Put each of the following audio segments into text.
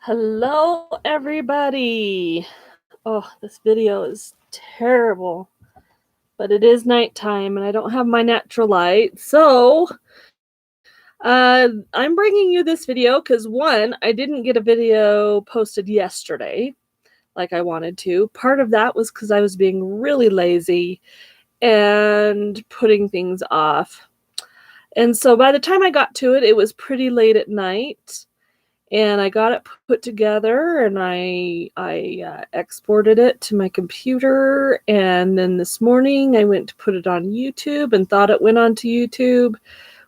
Hello, everybody. Oh, this video is terrible, but it is nighttime and I don't have my natural light. So, I'm bringing you this video because one, I didn't get a video posted yesterday like I wanted to. Part of that was because I was being really lazy and putting things off. And so by the time I got to it, it was pretty late at night. And I got it put together and I exported it to my computer. And then this morning I went to put it on YouTube and thought it went onto YouTube.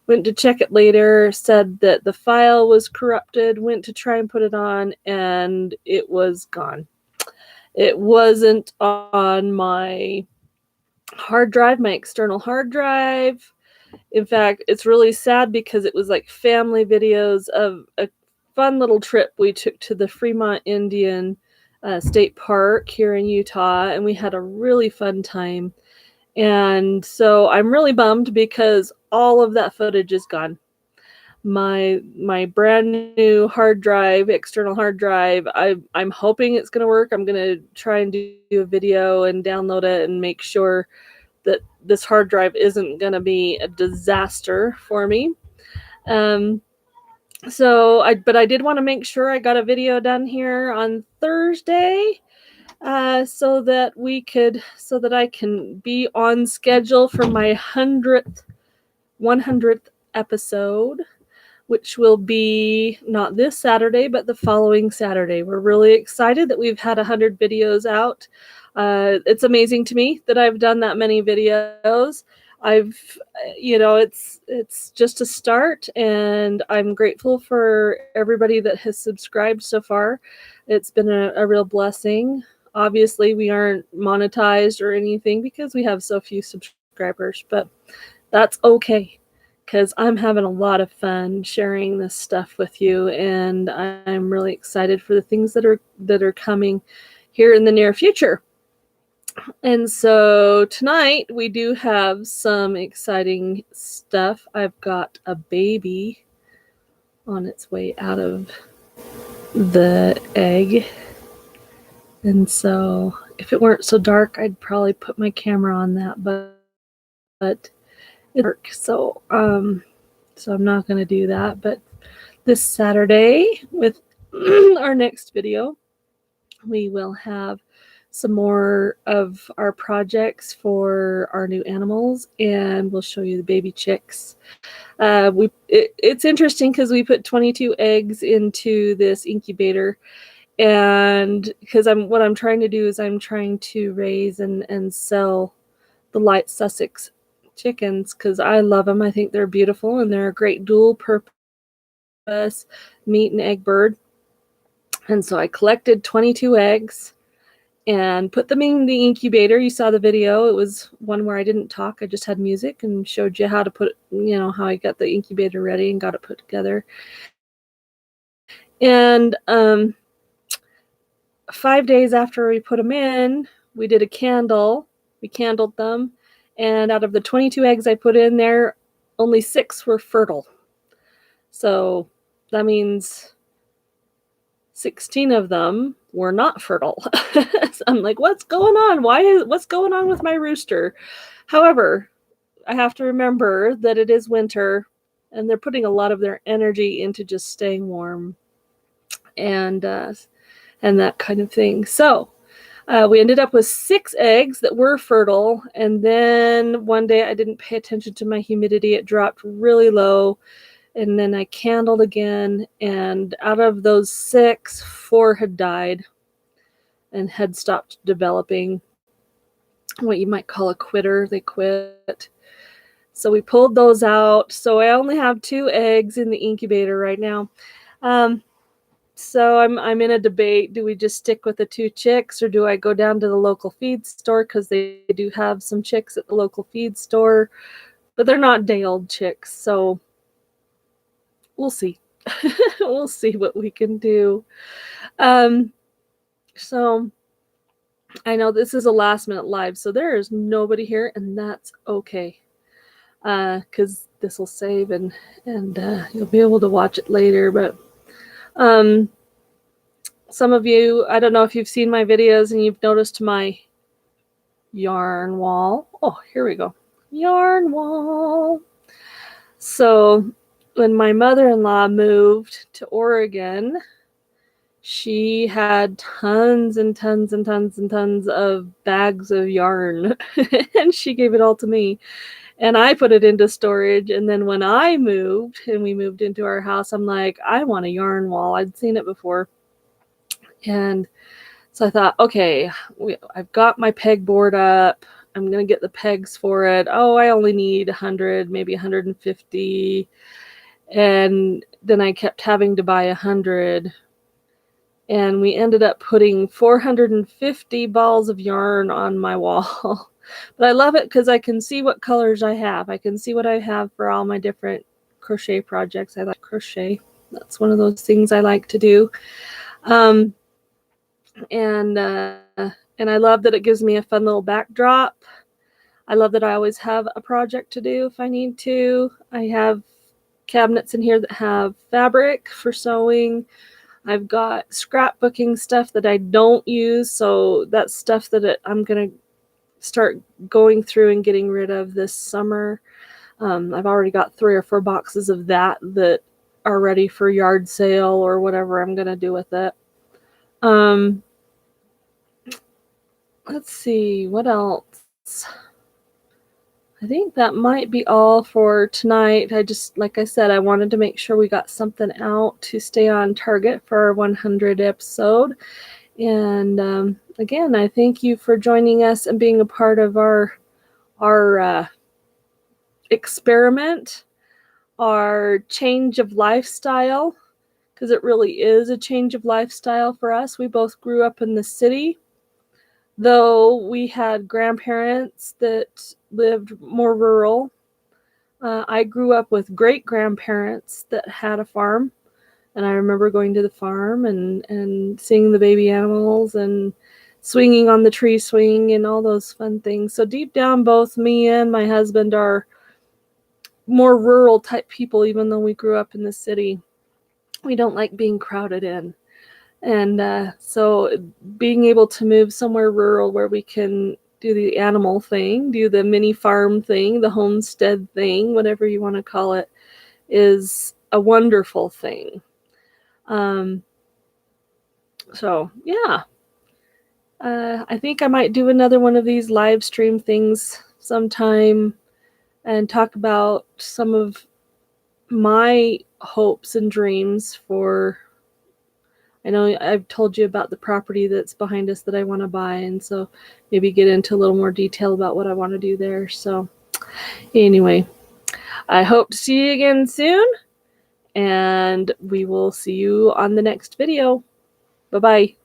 Went to check it later, said that the file was corrupted, went to try and put it on, and it was gone. It wasn't on my hard drive, my external hard drive. In fact, it's really sad because it was like family videos of a fun little trip we took to the Fremont Indian State Park here in Utah, and we had a really fun time. And so I'm really bummed because all of that footage is gone. My brand new hard drive, external hard drive, I'm hoping it's going to work. I'm going to try and do a video and download it and make sure that this hard drive isn't going to be a disaster for me. But I did want to make sure I got a video done here on Thursday, so that I can be on schedule for my 100th episode, which will be not this Saturday, but the following Saturday. We're really excited that we've had 100 videos out. It's amazing to me that I've done that many videos. It's just a start, and I'm grateful for everybody that has subscribed so far. It's been a real blessing. Obviously, we aren't monetized or anything because we have so few subscribers, but that's okay because I'm having a lot of fun sharing this stuff with you, and I'm really excited for the things that are coming here in the near future. And so tonight we do have some exciting stuff. I've got a baby on its way out of the egg. And so if it weren't so dark, I'd probably put my camera on that, but it's dark. So I'm not going to do that. But this Saturday with our next video, we will have some more of our projects for our new animals, and we'll show you the baby chicks. It's interesting because we put 22 eggs into this incubator, and because what I'm trying to do is I'm trying to raise and sell the light Sussex chickens because I love them. I think they're beautiful and they're a great dual purpose meat and egg bird. And so I collected 22 eggs and put them in the incubator. You saw the video. It was one where I didn't talk. I just had music and showed you how to put, how I got the incubator ready and got it put together. And 5 days after we put them in, we did a candle. We candled them. And out of the 22 eggs I put in there, only 6 were fertile. So that means 16 of them were not fertile. So I'm like, what's going on? What's going on with my rooster? However, I have to remember that it is winter and they're putting a lot of their energy into just staying warm and that kind of thing. So we ended up with 6 eggs that were fertile. And then one day I didn't pay attention to my humidity. It dropped really low. And then I candled again, and out of those 6, 4 had died and had stopped developing. What you might call a quitter. They quit. So we pulled those out. So I only have 2 eggs in the incubator right now. So I'm in a debate. Do we just stick with the 2 chicks, or do I go down to the local feed store? Because they do have some chicks at the local feed store, but they're not day-old chicks. So we'll see. We'll see what we can do. So I know this is a last minute live, so there is nobody here, and that's okay. Because this will save and you'll be able to watch it later. But some of you, I don't know if you've seen my videos and you've noticed my yarn wall. Oh, here we go. Yarn wall. So when my mother-in-law moved to Oregon, she had tons and tons and tons and tons of bags of yarn and she gave it all to me. And I put it into storage. And then when I moved and we moved into our house, I'm like, I want a yarn wall. I'd seen it before. And so I thought, okay, I've got my pegboard up. I'm going to get the pegs for it. Oh, I only need 100, maybe 150. And then I kept having to buy 100. And we ended up putting 450 balls of yarn on my wall. But I love it because I can see what colors I have. I can see what I have for all my different crochet projects. I like crochet. That's one of those things I like to do. And I love that it gives me a fun little backdrop. I love that I always have a project to do if I need to. I have cabinets in here that have fabric for sewing. I've got scrapbooking stuff that I don't use, so that's stuff that I'm going to start going through and getting rid of this summer. I've already got 3 or 4 boxes of that are ready for yard sale or whatever I'm going to do with it. Let's see, what else? I think that might be all for tonight. Like I said, I wanted to make sure we got something out to stay on target for our 100 episode. And again, I thank you for joining us and being a part of our experiment, our change of lifestyle, because it really is a change of lifestyle for us. We both grew up in the city. Though we had grandparents that lived more rural, I grew up with great-grandparents that had a farm, and I remember going to the farm and seeing the baby animals and swinging on the tree swing and all those fun things. So deep down, both me and my husband are more rural type people, even though we grew up in the city. We don't like being crowded in. And so being able to move somewhere rural where we can do the animal thing, do the mini farm thing, the homestead thing, whatever you want to call it, is a wonderful thing. So yeah, I think I might do another one of these live stream things sometime and talk about some of my hopes and dreams for, I know I've told you about the property that's behind us that I want to buy, and so maybe get into a little more detail about what I want to do there. So anyway, I hope to see you again soon, and we will see you on the next video. Bye-bye.